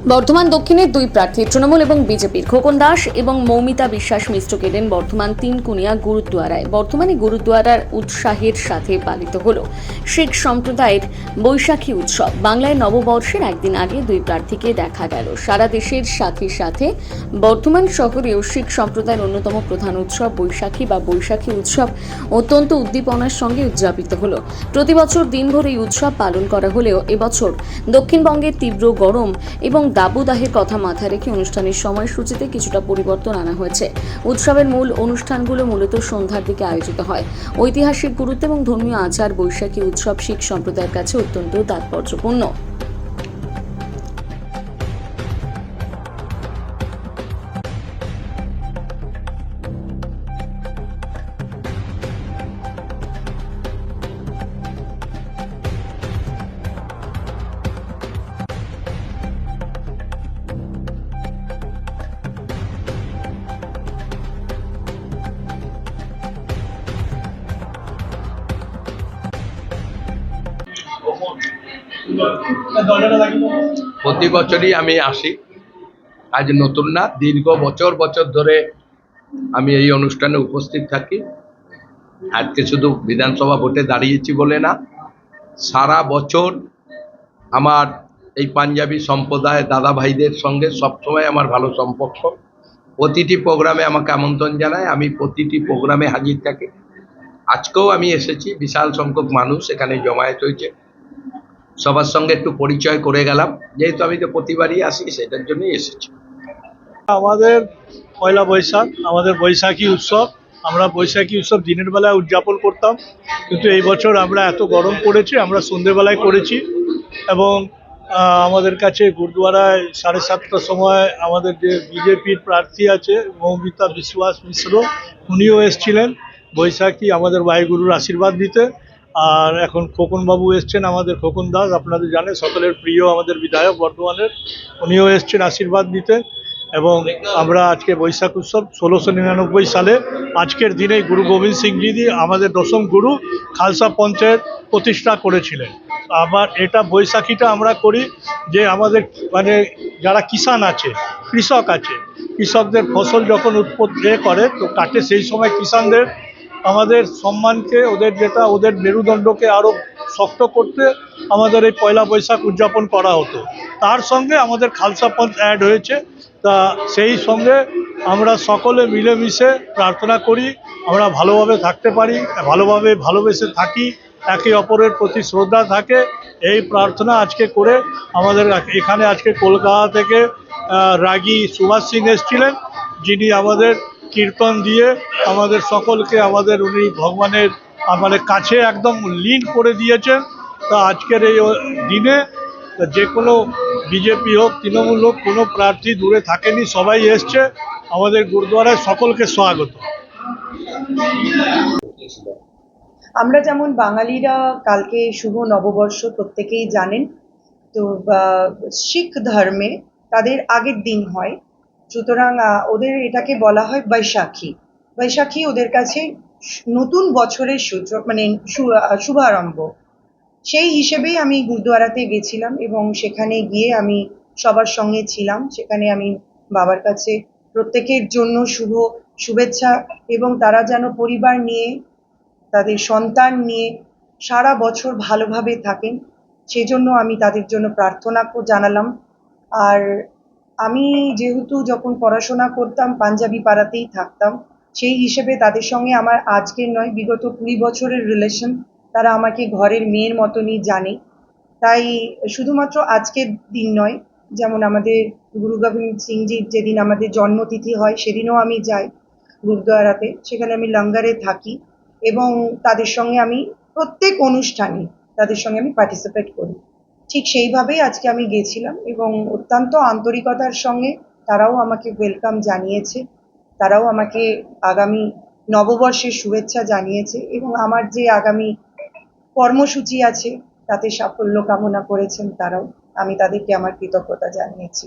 বর্ধমান দক্ষিণের দুই প্রার্থী তৃণমূল এবং বিজেপির খোকন দাস এবং মৌমিতা বিশ্বাস মিশ্র কেলেন বর্ধমান তিনকুনিয়া গুরুদ্বারায়। বর্তমানে গুরুদ্বারার উৎসাহের সাথে পালিত হল শিখ সম্প্রদায়ের বৈশাখী উৎসব। বাংলায় নববর্ষের একদিন আগে দুই প্রার্থীকে দেখা গেল। সারা দেশের সাথে সাথে বর্ধমান শহরেও শিখ সম্প্রদায়ের অন্যতম প্রধান উৎসব বৈশাখী বা বৈশাখী উৎসব অত্যন্ত উদ্দীপনার সঙ্গে উদযাপিত হল। প্রতি বছর দিনভর এই উৎসব পালন করা হলেও এবছর দক্ষিণবঙ্গের তীব্র গরম এবং দাবদাহের কথা মাথায় রেখে অনুষ্ঠানের সময়সূচিতে কিছুটা পরিবর্তন আনা হয়েছে। উৎসবের মূল অনুষ্ঠানগুলো মূলত সন্ধ্যার দিকে আয়োজিত হয়। ঐতিহাসিক গুরুত্ব এবং ধর্মীয় আচার বৈশাখী উৎসব শিখ সম্প্রদায়ের কাছে অত্যন্ত তাৎপর্যপূর্ণ। প্রতি বছরই আমি আসি, আজ নতুন না, দীর্ঘ বছর বছর ধরে আমি এই অনুষ্ঠানে উপস্থিত থাকি। আজকে শুধু বিধানসভা ভোটে দাঁড়িয়েছি বলে না, সারা বছর আমার এই পাঞ্জাবি সম্প্রদায় দাদা ভাইদের সঙ্গে সবসময় আমার ভালো সম্পর্ক। প্রতিটি প্রোগ্রামে আমাকে আমন্ত্রণ জানায়, আমি প্রতিটি প্রোগ্রামে হাজির থাকি। আজকেও আমি এসেছি, বিশাল সংখ্যক মানুষ এখানে জমায়েত হয়েছে, সবার সঙ্গে একটু পরিচয় করে গেলাম। যেহেতু আমি তো প্রতিবারই আসি, সেটার জন্যই এসেছি। আমাদের পয়লা বৈশাখ, আমাদের বৈশাখী উৎসব। আমরা বৈশাখী উৎসব দিনের বেলায় উদযাপন করতাম, কিন্তু এই বছর আমরা এত গরম পড়েছে, আমরা সন্ধ্যেবেলায় করেছি। এবং আমাদের কাছে গুরুদ্বারায় 7:30টার সময় আমাদের যে বিজেপির প্রার্থী আছে মৌমিতা বিশ্বাস মিশ্র, উনিও এসেছিলেন বৈশাখী আমাদের বায়ুগুরুর আশীর্বাদ দিতে। আর এখন খোকনবাবু এসছেন, আমাদের খোকন দাস, আপনাদের জানেন সকলের প্রিয় আমাদের বিধায়ক বর্ধমানের, উনিও এসছেন আশীর্বাদ দিতে। এবং আমরা আজকে বৈশাখ উৎসব 1699 সালে আজকের দিনে গুরু গোবিন্দ সিংজি আমাদের দশম গুরু খালসা পঞ্চের প্রতিষ্ঠা করেছিলেন। আবার এটা বৈশাখীটা আমরা করি যে আমাদের মানে যারা কিষাণ আছে, কৃষক আছে, কৃষকদের ফসল যখন উৎপত্তি করে তো কাটে, সেই সময় কিষাণদের আমাদের সম্মানকে, ওদের মেরুদণ্ডকে আরও শক্ত করতে আমাদের এই পয়লা বৈশাখ উদযাপন করা হতো। তার সঙ্গে আমাদের খালসা পঞ্চ অ্যাড হয়েছে। তা সেই সঙ্গে আমরা সকলে মিলেমিশে প্রার্থনা করি আমরা ভালোভাবে থাকতে পারি, ভালোবেসে থাকি, একে অপরের প্রতি শ্রদ্ধা থাকে। এই প্রার্থনা আজকে করে আমাদের এখানে আজকে কলকাতা থেকে রাগী সুভাষ সিং এসেছিলেন, যিনি আমাদের কীর্তন দিয়ে আমাদের সকলকে উনি ভগবানের কাছে একদম লীন করে দিয়েছেন। তা আজকের এই দিনে যে কোনো বিজেপি হোক, তৃণমূল হোক, কোনো প্রার্থী দূরে থাকেনি, সবাই এসছে আমাদের গুরুদ্বারায়। সকলকে স্বাগত। আমরা যেমন বাঙালিরা কালকে শুভ নববর্ষ প্রত্যেকেই জানেন, তো শিখ ধর্মে তাদের আগের দিন হয়, সুতরাং ওদের এটাকে বলা হয় বৈশাখী। বৈশাখী ওদের কাছে নতুন বছরের সূচক, মানে শুভারম্ভ। সেই হিসেবেই আমি গুরুদ্বারাতে গেছিলাম এবং সেখানে গিয়ে আমি সবার সঙ্গে ছিলাম। সেখানে আমি বাবার কাছে প্রত্যেকের জন্য শুভেচ্ছা এবং তারা যেন পরিবার নিয়ে, তাদের সন্তান নিয়ে সারা বছর ভালোভাবে থাকেন, সেজন্য আমি তাদের জন্য প্রার্থনা জানালাম। আর আমি যেহেতু যখন পড়াশোনা করতাম পাঞ্জাবি পাড়াতেই থাকতাম, সেই হিসেবে তাদের সঙ্গে আমার আজকের নয় বিগত 20 বছরের রিলেশন। তারা আমাকে ঘরের মেয়ের মতনই জানে। তাই শুধুমাত্র আজকের দিন নয়, যেমন আমাদের গুরু গোবিন্দ সিংজির যেদিন আমাদের জন্মতিথি হয় সেদিনও আমি যাই গুরুদ্বারাতে, সেখানে আমি লঙ্গারে থাকি এবং তাদের সঙ্গে আমি প্রত্যেক অনুষ্ঠানে তাদের সঙ্গে আমি পার্টিসিপেট করি। ঠিক সেইভাবেই আজকে আমি গেছিলাম এবং অত্যন্ত আন্তরিকতার সঙ্গে তারাও আমাকে ওয়েলকাম জানিয়েছে, তারাও আমাকে আগামী নববর্ষের শুভেচ্ছা জানিয়েছে এবং আমার যে আগামী কর্মসূচি আছে তাতে সাফল্য কামনা করেছেন তারাও। আমি তাদেরকে আমার কৃতজ্ঞতা জানিয়েছি।